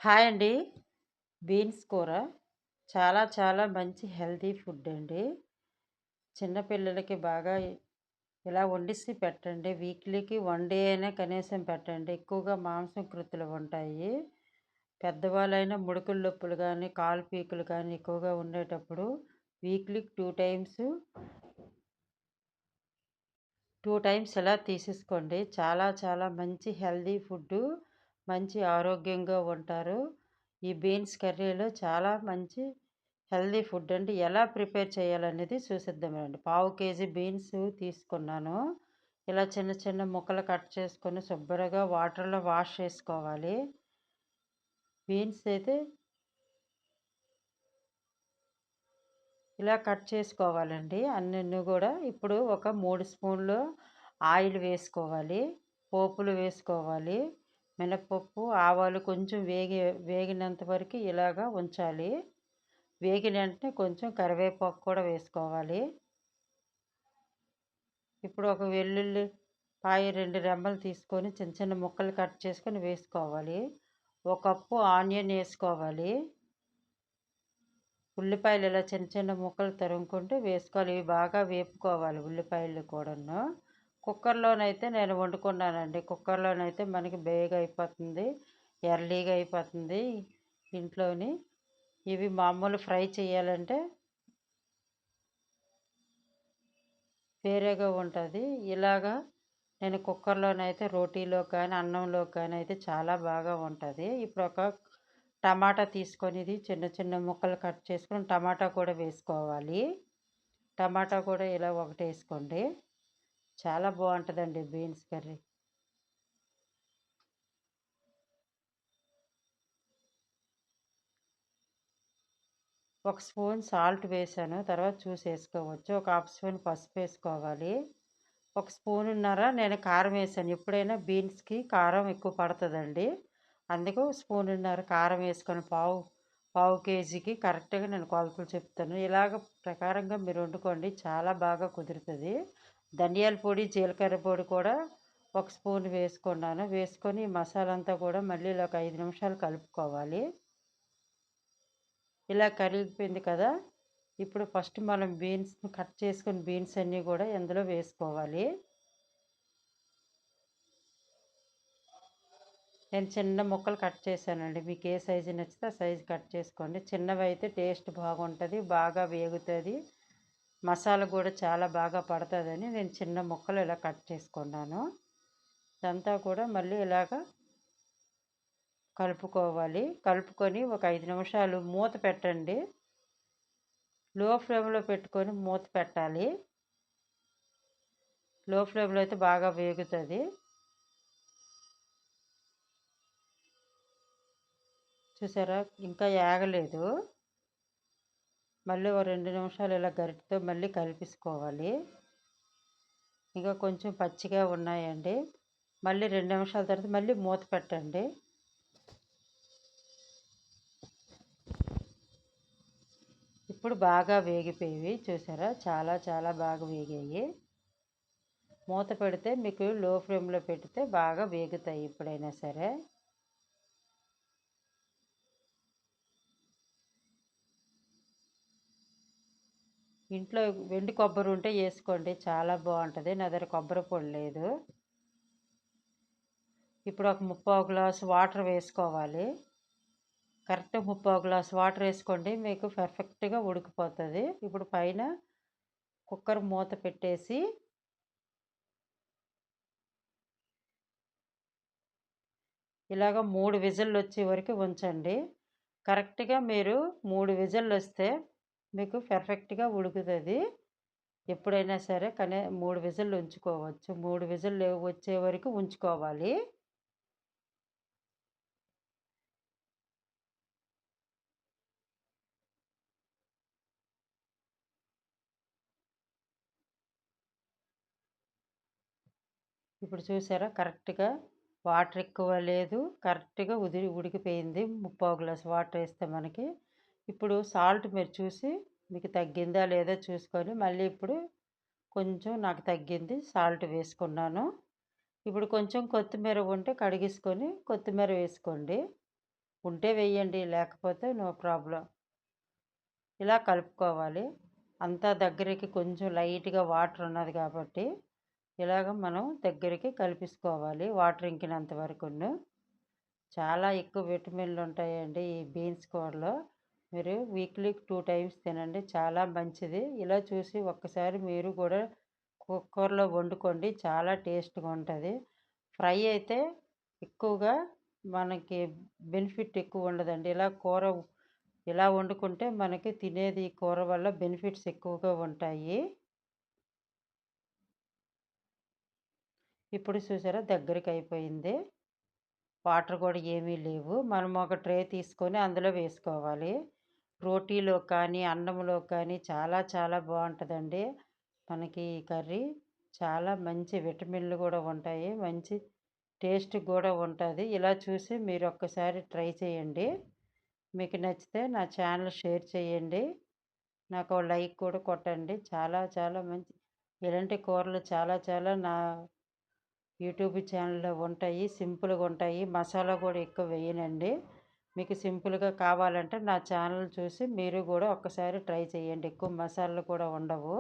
Hi అండి. Beans కూర చాలా చాలా మంచి హెల్తీ ఫుడ్ అండి. చిన్న పిల్లలకి బాగా ఇలా వండిసి పెట్టండి. వీక్లీకి 1 డే అయినా కనీసం పెట్టండి. ఎక్కువగా మాంసకృతులు ఉంటాయి. పెద్దవాళ్ళైనా ముడుకుల నొప్పులు గానీ, కాలు పీకులు కానీ ఎక్కువగా ఉండేటప్పుడు వీక్లీకి 2 టైమ్స్ ఇలా తీసేసుకోండి. చాలా చాలా మంచి హెల్తీ ఫుడ్డు. మంచి ఆరోగ్యంగా ఉంటారు. ఈ బీన్స్ కర్రీలో చాలా మంచి హెల్తీ ఫుడ్ అండి. ఎలా ప్రిపేర్ చేయాలనేది చూసేద్దామండి. పావు కేజీ బీన్స్ తీసుకున్నాను. ఇలా చిన్న చిన్న ముక్కలు కట్ చేసుకొని శుభ్రంగా వాటర్‌లో వాష్ చేసుకోవాలి. బీన్స్ అయితే ఇలా కట్ చేసుకోవాలండి అన్నన్ని గూడా. ఇప్పుడు ఒక 3 స్పూన్లు ఆయిల్ వేసుకోవాలి. పోపులు వేసుకోవాలి. మినపప్పు, ఆవాలు కొంచెం వేగినంత వరకు ఇలాగా ఉంచాలి. వేగిన వెంటనే కొంచెం కరివేపాకు కూడా వేసుకోవాలి. ఇప్పుడు ఒక వెల్లుల్లిపాయ 2 రెమ్మలు తీసుకొని చిన్న చిన్న ముక్కలు కట్ చేసుకొని వేసుకోవాలి. ఒక కప్పు ఆనియన్ ఏసుకోవాలి. ఉల్లిపాయలు ఇలా చిన్న చిన్న ముక్కలు తరుముకుంటూ వేసుకోవాలి. ఇవి బాగా వేపుకోవాలి ఉల్లిపాయలు కూడాను. కుక్కర్‌లోనైతే నేను వండుకున్నానండి. కుక్కర్‌లోనైతే మనకి బేగా అయిపోతుంది. ఎర్లీగా అయిపోతుంది ఇంట్లోని. ఇవి మామూలు ఫ్రై చేయాలంటే వేరేగా ఉంటది. ఇలాగా నేను కుక్కర్‌లోనైతే రోటీలోకి కానీ, అన్నంలోకి కానీ అయితే చాలా బాగా ఉంటది. ఇప్పుడు ఒక టమాటా తీసుకొని ఇది చిన్న చిన్న ముక్కలు కట్ చేసుకొని టమాటా కూడా వేసుకోవాలి. టమాటా కూడా ఇలా ఒకటేసుకోండి. చాలా బావుంటదండి బీన్స్ కర్రీ. ఒక స్పూన్ సాల్ట్ వేసాను. తర్వాత చూసేసుకోవచ్చు. ఒక హాఫ్ స్పూన్ పసుపేసుకోవాలి. ఒక స్పూనున్నర నేను కారం వేసాను. ఎప్పుడైనా బీన్స్‌కి కారం ఎక్కువ పడతదండి. అందుకు స్పూనున్నర కారం వేసుకొని పావు కేజీకి కరెక్ట్‌గా నేను కొలతలు చెప్తాను. ఇలాగ ప్రకారంగా మీరు వండుకోండి. చాలా బాగా కుదురుతది. ధనియాల పొడి, జీలకర్ర పొడి కూడా ఒక స్పూన్ వేసుకున్నాను. వేసుకొని ఈ మసాలా అంతా కూడా మళ్ళీ ఇలా ఒక 5 నిమిషాలు కలుపుకోవాలి. ఇలా కరిగిపోయింది కదా! ఇప్పుడు ఫస్ట్ మనం బీన్స్‌ని కట్ చేసుకున్న బీన్స్ అన్నీ కూడా ఇందులో వేసుకోవాలి. నేను చిన్న ముక్కలు కట్ చేశానండి. మీకు ఏ సైజు నచ్చితే ఆ సైజు కట్ చేసుకోండి. చిన్నవైతే టేస్ట్ బాగుంటది. బాగా వేగుతది. మసాలా కూడా చాలా బాగా పడతదని నేను చిన్న ముక్కలు ఇలా కట్ చేసుకున్నాను. ఇదంతా కూడా మళ్ళీ ఇలాగ కలుపుకోవాలి. కలుపుకొని ఒక 5 నిమిషాలు మూత పెట్టండి. లో ఫ్లేమ్‌లో పెట్టుకొని మూత పెట్టాలి. లో ఫ్లేమ్‌లో అయితే బాగా వేగుతది. చూసారా? ఇంకా ఏగలేదు. మళ్ళీ ఓ 2 నిమిషాలు ఇలా గరిటెతో మళ్ళీ కలిపేసుకోవాలి. ఇంకా కొంచెం పచ్చిగా ఉన్నాయండి. మళ్ళీ 2 నిమిషాల తర్వాత మళ్ళీ మూత పెట్టండి. ఇప్పుడు బాగా వేగిపోయేవి చూసారా? చాలా చాలా బాగా వేగాయి. మూత పెడితే మీకు లో ఫ్లేమ్‌లో పెడితే బాగా వేగుతాయి ఎప్పుడైనా సరే. ఇంట్లో వెండి కొబ్బరి ఉంటే ఏసుకోండి. చాలా బావుంటది. నా దగ్గర కొబ్బరి పొడి లేదు. ఇప్పుడు ఒక ముప్పావు గ్లాసు వాటర్ వేసుకోవాలి. కరెక్ట్ ముప్పావు గ్లాసు వాటర్ వేసుకోండి. మీకు పర్ఫెక్ట్‌గా ఉడికిపోతది. ఇప్పుడు పైన కుక్కర్ మూత పెట్టేసి ఇలాగ 3 విజిల్లొచ్చే వరకు ఉంచండి. కరెక్ట్‌గా మీరు 3 విజిల్లొస్తే మీకు పర్ఫెక్ట్‌గా ఉడుకుతది. ఎప్పుడైనా సరే 3 విజిల్లు ఉంచుకోవచ్చు. 3 విజిల్లు వచ్చే వరకు ఉంచుకోవాలి. ఇప్పుడు చూసారా కరెక్ట్‌గా వాటర్ ఎక్కువ లేదు. కరెక్ట్‌గా ఉడికిపోయింది. ముప్పావు గ్లాస్ వాటర్ ఏస్తే మనకి. ఇప్పుడు సాల్ట్ మీరు చూసి మీకు తగ్గిందా లేదా చూసుకొని మళ్ళీ ఇప్పుడు కొంచెం నాకు తగ్గింది సాల్ట్ వేసుకున్నాను. ఇప్పుడు కొంచెం కొత్తిమీర ఉంటే కడిగేసుకొని కొత్తిమీర వేసుకోండి. ఉంటే వేయండి, లేకపోతే నో ప్రాబ్లమ్. ఇలా కలుపుకోవాలి. అంతా దగ్గరికి కొంచెం లైట్‌గా వాటర్ ఉన్నది కాబట్టి, ఇలాగ మనం దగ్గరికి కలిపేసుకోవాలి వాటర్ ఇంకినంత వరకును. చాలా ఎక్కువ విటమిన్‌లు ఉంటాయండి ఈ బీన్స్ కూరలో. మీరు వీక్లీ 2 టైమ్స్ తినండి. చాలా మంచిది. ఇలా చూసి ఒక్కసారి మీరు కూడా కుక్కర్‌లో వండుకోండి. చాలా టేస్ట్‌గా ఉంటది. ఫ్రై అయితే ఎక్కువగా మనకి బెనిఫిట్ ఎక్కువ ఉండదండి. ఇలా వండుకుంటే మనకి తినేది కూర వల్ల బెనిఫిట్స్ ఎక్కువగా ఉంటాయి. ఇప్పుడు చూసారా దగ్గరికయిపోయింది. వాటర్ కూడా ఏమీ లేవు. మనం ఒక ట్రే తీసుకొని అందులో వేసుకోవాలి. రోటీలో కానీ, అన్నంలో కానీ చాలా చాలా బావుంటదండి. మనకి ఈ కర్రీ చాలా మంచి విటమిన్‌లు గూడా ఉంటాయి. మంచి టేస్ట్ గూడా ఉంటది. ఇలా చూసి మీరొక్కసారి ట్రై చేయండి. మీకు నచ్చితే నా ఛానల్ షేర్ చేయండి. నాకో లైక్ కూడా కొట్టండి. చాలా చాలా మంచి ఇలాంటి కూరలు చాలా చాలా నా యూట్యూబ్ ఛానల్‌లో ఉంటాయి. సింపుల్‌గా ఉంటాయి. మసాలా కూడా ఎక్కువ వేయనండి. మీకు సింపుల్‌గా కావాలంటే నా ఛానల్ చూసి మీరు గూడా ఒక్కసారి ట్రై చేయండి. ఎక్కువ మసాలాలు కూడా ఉండవు.